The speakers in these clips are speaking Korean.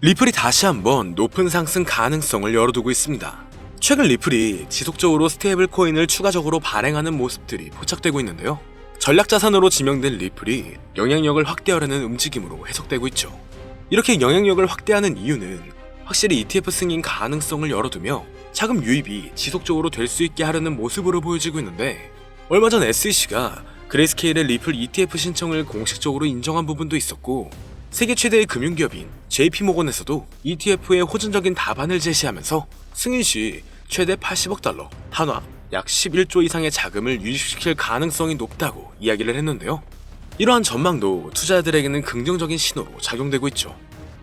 리플이 다시 한번 높은 상승 가능성을 열어두고 있습니다. 최근 리플이 지속적으로 스테이블 코인을 추가적으로 발행하는 모습들이 포착되고 있는데요. 전략자산으로 지명된 리플이 영향력을 확대하려는 움직임으로 해석되고 있죠. 이렇게 영향력을 확대하는 이유는 확실히 ETF 승인 가능성을 열어두며 자금 유입이 지속적으로 될 수 있게 하려는 모습으로 보여지고 있는데, 얼마 전 SEC가 그레이스케일의 리플 ETF 신청을 공식적으로 인정한 부분도 있었고, 세계 최대의 금융기업인 JP모건에서도 ETF의 호전적인 답안을 제시하면서 승인 시 최대 80억 달러, 한화 약 11조 이상의 자금을 유입시킬 가능성이 높다고 이야기를 했는데요. 이러한 전망도 투자자들에게는 긍정적인 신호로 작용되고 있죠.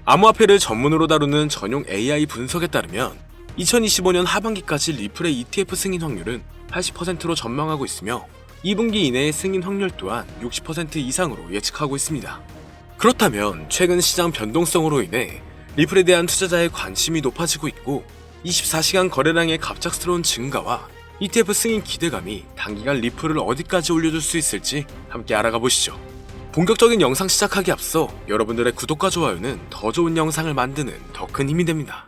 암호화폐를 전문으로 다루는 전용 AI 분석에 따르면 2025년 하반기까지 리플의 ETF 승인 확률은 80%로 전망하고 있으며 2분기 이내의 승인 확률 또한 60% 이상으로 예측하고 있습니다. 그렇다면 최근 시장 변동성으로 인해 리플에 대한 투자자의 관심이 높아지고 있고 24시간 거래량의 갑작스러운 증가와 ETF 승인 기대감이 단기간 리플을 어디까지 올려줄 수 있을지 함께 알아가 보시죠. 본격적인 영상 시작하기 앞서 여러분들의 구독과 좋아요는 더 좋은 영상을 만드는 더 큰 힘이 됩니다.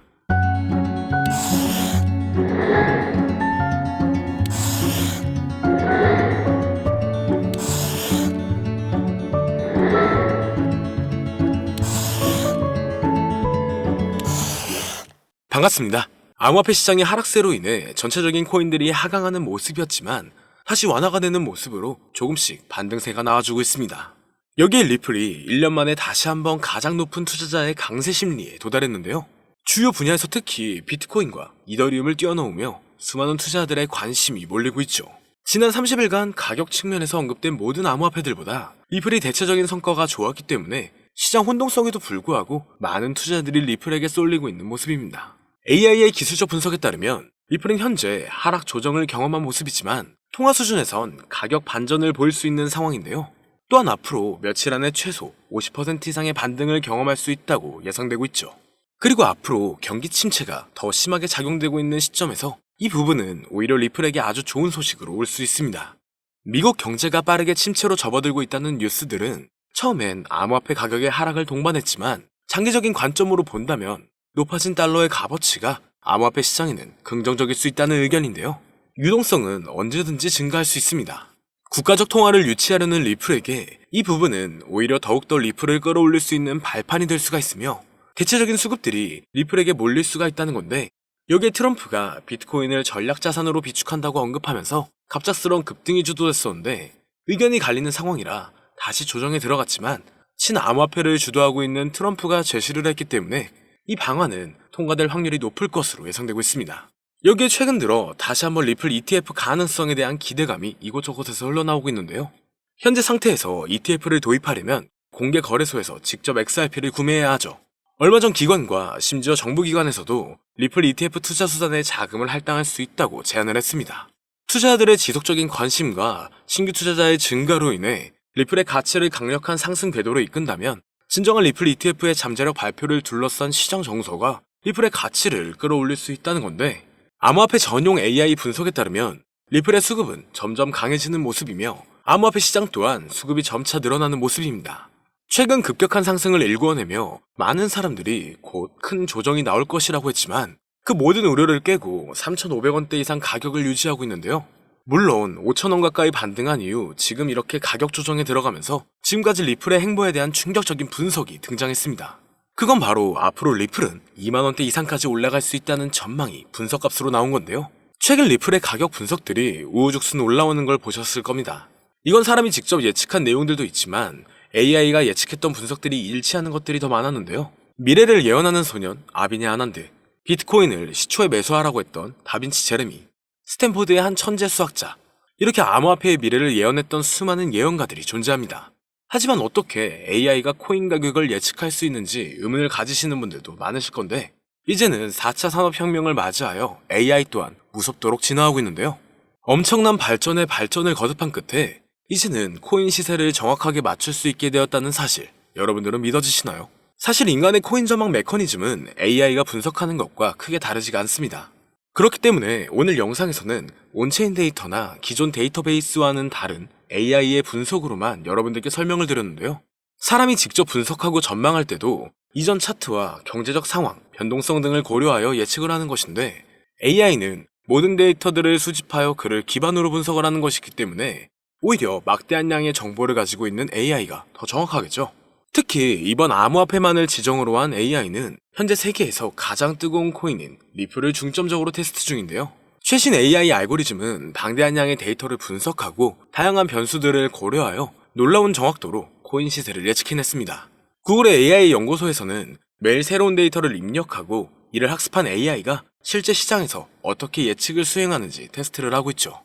반갑습니다. 암호화폐 시장의 하락세로 인해 전체적인 코인들이 하강하는 모습이었지만 다시 완화가 되는 모습으로 조금씩 반등세가 나와주고 있습니다. 여기에 리플이 1년 만에 다시 한번 가장 높은 투자자의 강세 심리에 도달했는데요. 주요 분야에서 특히 비트코인과 이더리움을 뛰어넘으며 수많은 투자자들의 관심이 몰리고 있죠. 지난 30일간 가격 측면에서 언급된 모든 암호화폐들보다 리플이 대체적인 성과가 좋았기 때문에 시장 혼동성에도 불구하고 많은 투자자들이 리플에게 쏠리고 있는 모습입니다. AI의 기술적 분석에 따르면 리플은 현재 하락 조정을 경험한 모습이지만 통화 수준에선 가격 반전을 보일 수 있는 상황인데요. 또한 앞으로 며칠 안에 최소 50% 이상의 반등을 경험할 수 있다고 예상되고 있죠. 그리고 앞으로 경기 침체가 더 심하게 작용되고 있는 시점에서 이 부분은 오히려 리플에게 아주 좋은 소식으로 올 수 있습니다. 미국 경제가 빠르게 침체로 접어들고 있다는 뉴스들은 처음엔 암호화폐 가격의 하락을 동반했지만 장기적인 관점으로 본다면 높아진 달러의 값어치가 암호화폐 시장에는 긍정적일 수 있다는 의견인데요. 유동성은 언제든지 증가할 수 있습니다. 국가적 통화를 유치하려는 리플에게 이 부분은 오히려 더욱더 리플을 끌어올릴 수 있는 발판이 될 수가 있으며 대체적인 수급들이 리플에게 몰릴 수가 있다는 건데, 여기에 트럼프가 비트코인을 전략자산으로 비축한다고 언급하면서 갑작스러운 급등이 주도됐었는데 의견이 갈리는 상황이라 다시 조정에 들어갔지만 친암호화폐를 주도하고 있는 트럼프가 제시를 했기 때문에 이 방안은 통과될 확률이 높을 것으로 예상되고 있습니다. 여기에 최근 들어 다시 한번 리플 ETF 가능성에 대한 기대감이 이곳저곳에서 흘러나오고 있는데요. 현재 상태에서 ETF를 도입하려면 공개 거래소에서 직접 XRP를 구매해야 하죠. 얼마 전 기관과 심지어 정부기관에서도 리플 ETF 투자 수단에 자금을 할당할 수 있다고 제안을 했습니다. 투자자들의 지속적인 관심과 신규 투자자의 증가로 인해 리플의 가치를 강력한 상승 궤도로 이끈다면 진정한 리플 ETF의 잠재력 발표를 둘러싼 시장 정서가 리플의 가치를 끌어올릴 수 있다는 건데, 암호화폐 전용 AI 분석에 따르면 리플의 수급은 점점 강해지는 모습이며 암호화폐 시장 또한 수급이 점차 늘어나는 모습입니다. 최근 급격한 상승을 일구어내며 많은 사람들이 곧 큰 조정이 나올 것이라고 했지만 그 모든 우려를 깨고 3,500원대 이상 가격을 유지하고 있는데요. 물론 5,000원 가까이 반등한 이후 지금 이렇게 가격 조정에 들어가면서 지금까지 리플의 행보에 대한 충격적인 분석이 등장했습니다. 그건 바로 앞으로 리플은 2만원대 이상까지 올라갈 수 있다는 전망이 분석값으로 나온 건데요. 최근 리플의 가격 분석들이 우후죽순 올라오는 걸 보셨을 겁니다. 이건 사람이 직접 예측한 내용들도 있지만 AI가 예측했던 분석들이 일치하는 것들이 더 많았는데요. 미래를 예언하는 소년 아비네 아난드, 비트코인을 시초에 매수하라고 했던 다빈치 제레미, 스탠포드의 한 천재 수학자, 이렇게 암호화폐의 미래를 예언했던 수많은 예언가들이 존재합니다. 하지만 어떻게 AI가 코인 가격을 예측할 수 있는지 의문을 가지시는 분들도 많으실 건데, 이제는 4차 산업혁명을 맞이하여 AI 또한 무섭도록 진화하고 있는데요. 엄청난 발전에 발전을 거듭한 끝에 이제는 코인 시세를 정확하게 맞출 수 있게 되었다는 사실, 여러분들은 믿어지시나요? 사실 인간의 코인 전망 메커니즘은 AI가 분석하는 것과 크게 다르지가 않습니다. 그렇기 때문에 오늘 영상에서는 온체인 데이터나 기존 데이터베이스와는 다른 AI의 분석으로만 여러분들께 설명을 드렸는데요. 사람이 직접 분석하고 전망할 때도 이전 차트와 경제적 상황, 변동성 등을 고려하여 예측을 하는 것인데 AI는 모든 데이터들을 수집하여 그를 기반으로 분석을 하는 것이기 때문에 오히려 막대한 양의 정보를 가지고 있는 AI가 더 정확하겠죠. 특히 이번 암호화폐만을 지정으로 한 AI는 현재 세계에서 가장 뜨거운 코인인 리플을 중점적으로 테스트 중인데요. 최신 AI 알고리즘은 방대한 양의 데이터를 분석하고 다양한 변수들을 고려하여 놀라운 정확도로 코인 시세를 예측해냈습니다. 구글의 AI 연구소에서는 매일 새로운 데이터를 입력하고 이를 학습한 AI가 실제 시장에서 어떻게 예측을 수행하는지 테스트를 하고 있죠.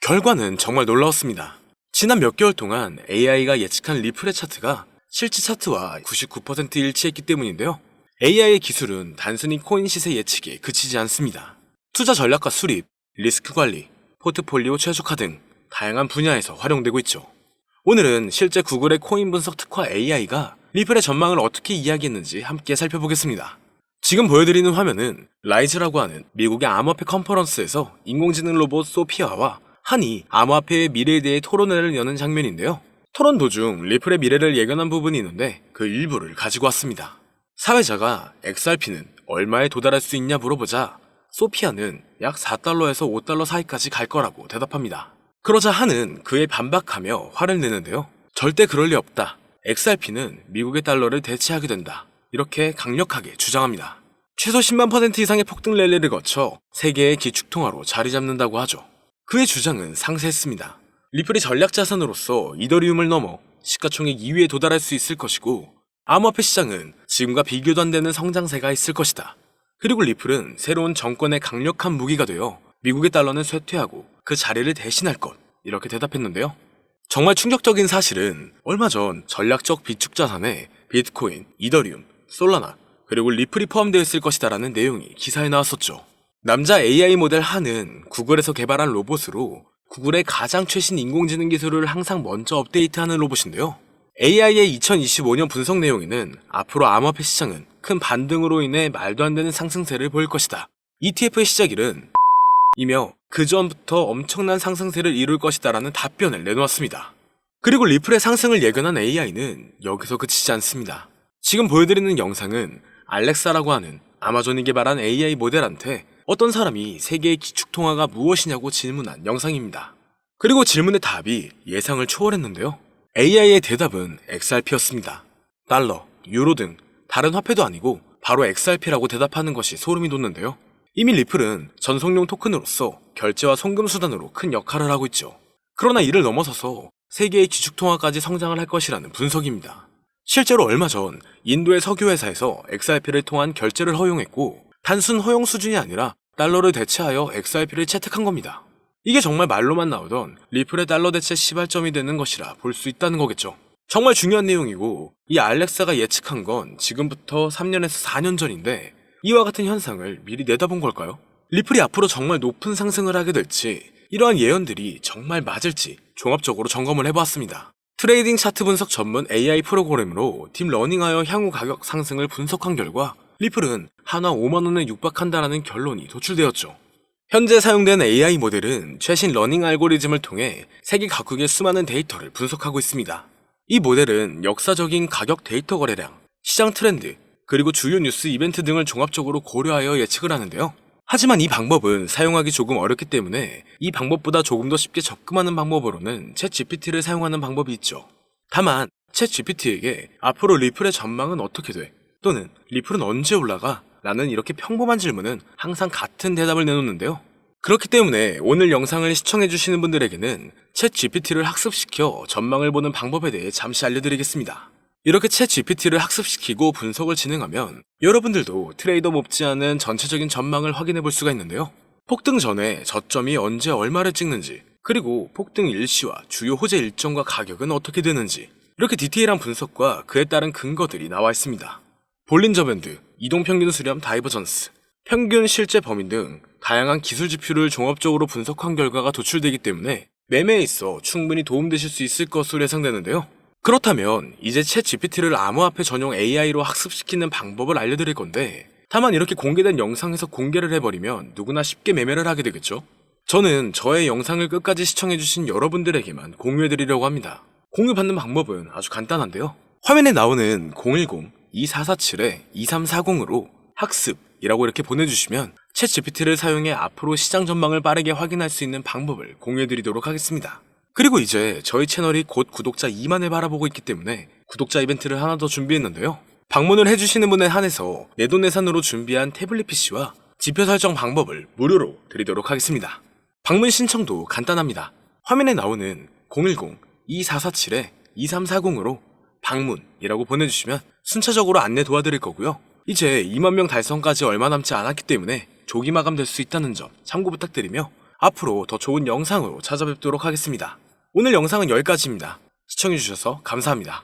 결과는 정말 놀라웠습니다. 지난 몇 개월 동안 AI가 예측한 리플의 차트가 실제 차트와 99% 일치했기 때문인데요. AI의 기술은 단순히 코인 시세 예측에 그치지 않습니다. 투자 전략과 수립, 리스크 관리, 포트폴리오 최적화 등 다양한 분야에서 활용되고 있죠. 오늘은 실제 구글의 코인 분석 특화 AI가 리플의 전망을 어떻게 이야기했는지 함께 살펴보겠습니다. 지금 보여드리는 화면은 라이즈라고 하는 미국의 암호화폐 컨퍼런스에서 인공지능 로봇 소피아와 한이 암호화폐의 미래에 대해 토론회를 여는 장면인데요. 토론 도중 리플의 미래를 예견한 부분이 있는데 그 일부를 가지고 왔습니다. 사회자가 XRP는 얼마에 도달할 수 있냐 물어보자 소피아는 약 4달러에서 5달러 사이까지 갈 거라고 대답합니다. 그러자 한은 그에 반박하며 화를 내는데요. 절대 그럴 리 없다. XRP는 미국의 달러를 대체하게 된다. 이렇게 강력하게 주장합니다. 최소 10만% 이상의 폭등 랠리를 거쳐 세계의 기축통화로 자리 잡는다고 하죠. 그의 주장은 상세했습니다. 리플이 전략 자산으로서 이더리움을 넘어 시가총액 2위에 도달할 수 있을 것이고 암호화폐 시장은 지금과 비교도 안 되는 성장세가 있을 것이다. 그리고 리플은 새로운 정권의 강력한 무기가 되어 미국의 달러는 쇠퇴하고 그 자리를 대신할 것, 이렇게 대답했는데요. 정말 충격적인 사실은 얼마 전 전략적 비축 자산에 비트코인, 이더리움, 솔라나, 그리고 리플이 포함되어 있을 것이다라는 내용이 기사에 나왔었죠. 남자 AI 모델 한은 구글에서 개발한 로봇으로 구글의 가장 최신 인공지능 기술을 항상 먼저 업데이트하는 로봇인데요. AI의 2025년 분석 내용에는 앞으로 암호화폐 시장은 큰 반등으로 인해 말도 안 되는 상승세를 보일 것이다. ETF의 시작일은 이며 그 전부터 엄청난 상승세를 이룰 것이다라는 답변을 내놓았습니다. 그리고 리플의 상승을 예견한 AI는 여기서 그치지 않습니다. 지금 보여드리는 영상은 알렉사라고 하는 아마존이 개발한 AI 모델한테 어떤 사람이 세계의 기축통화가 무엇이냐고 질문한 영상입니다. 그리고 질문의 답이 예상을 초월했는데요. AI의 대답은 XRP였습니다. 달러, 유로 등 다른 화폐도 아니고 바로 XRP라고 대답하는 것이 소름이 돋는데요. 이미 리플은 전송용 토큰으로서 결제와 송금 수단으로 큰 역할을 하고 있죠. 그러나 이를 넘어서서 세계의 기축통화까지 성장을 할 것이라는 분석입니다. 실제로 얼마 전 인도의 석유회사에서 XRP를 통한 결제를 허용했고 단순 허용 수준이 아니라 달러를 대체하여 XRP를 채택한 겁니다. 이게 정말 말로만 나오던 리플의 달러 대체 시발점이 되는 것이라 볼 수 있다는 거겠죠. 정말 중요한 내용이고 이 알렉사가 예측한 건 지금부터 3년에서 4년 전인데 이와 같은 현상을 미리 내다본 걸까요? 리플이 앞으로 정말 높은 상승을 하게 될지 이러한 예언들이 정말 맞을지 종합적으로 점검을 해보았습니다. 트레이딩 차트 분석 전문 AI 프로그램으로 딥러닝하여 향후 가격 상승을 분석한 결과 리플은 한화 5만원에 육박한다라는 결론이 도출되었죠. 현재 사용된 AI 모델은 최신 러닝 알고리즘을 통해 세계 각국의 수많은 데이터를 분석하고 있습니다. 이 모델은 역사적인 가격 데이터 거래량, 시장 트렌드, 그리고 주요 뉴스 이벤트 등을 종합적으로 고려하여 예측을 하는데요. 하지만 이 방법은 사용하기 조금 어렵기 때문에 이 방법보다 조금 더 쉽게 접근하는 방법으로는 챗GPT를 사용하는 방법이 있죠. 다만 챗GPT에게 앞으로 리플의 전망은 어떻게 돼? 또는 리플은 언제 올라가? 라는 이렇게 평범한 질문은 항상 같은 대답을 내놓는데요. 그렇기 때문에 오늘 영상을 시청해주시는 분들에게는 챗GPT를 학습시켜 전망을 보는 방법에 대해 잠시 알려드리겠습니다. 이렇게 챗GPT를 학습시키고 분석을 진행하면 여러분들도 트레이더 못지않은 전체적인 전망을 확인해 볼 수가 있는데요. 폭등 전에 저점이 언제 얼마를 찍는지, 그리고 폭등 일시와 주요 호재 일정과 가격은 어떻게 되는지, 이렇게 디테일한 분석과 그에 따른 근거들이 나와 있습니다. 볼린저 밴드, 이동평균 수렴 다이버전스, 평균 실제 범위 등 다양한 기술 지표를 종합적으로 분석한 결과가 도출되기 때문에 매매에 있어 충분히 도움되실 수 있을 것으로 예상되는데요. 그렇다면 이제 챗GPT를 암호화폐 전용 AI로 학습시키는 방법을 알려드릴 건데 다만 이렇게 공개된 영상에서 공개를 해버리면 누구나 쉽게 매매를 하게 되겠죠? 저는 저의 영상을 끝까지 시청해주신 여러분들에게만 공유해드리려고 합니다. 공유받는 방법은 아주 간단한데요. 화면에 나오는 2447-2340으로 학습이라고 이렇게 보내주시면 챗 GPT를 사용해 앞으로 시장 전망을 빠르게 확인할 수 있는 방법을 공유해드리도록 하겠습니다. 그리고 이제 저희 채널이 곧 구독자 2만을 바라보고 있기 때문에 구독자 이벤트를 하나 더 준비했는데요. 방문을 해주시는 분에 한해서 내돈내산으로 준비한 태블릿 PC와 지표 설정 방법을 무료로 드리도록 하겠습니다. 방문 신청도 간단합니다. 화면에 나오는 010-2447-2340으로 방문이라고 보내주시면 순차적으로 안내 도와드릴 거고요. 이제 2만 명 달성까지 얼마 남지 않았기 때문에 조기 마감될 수 있다는 점 참고 부탁드리며 앞으로 더 좋은 영상으로 찾아뵙도록 하겠습니다. 오늘 영상은 여기까지입니다. 시청해주셔서 감사합니다.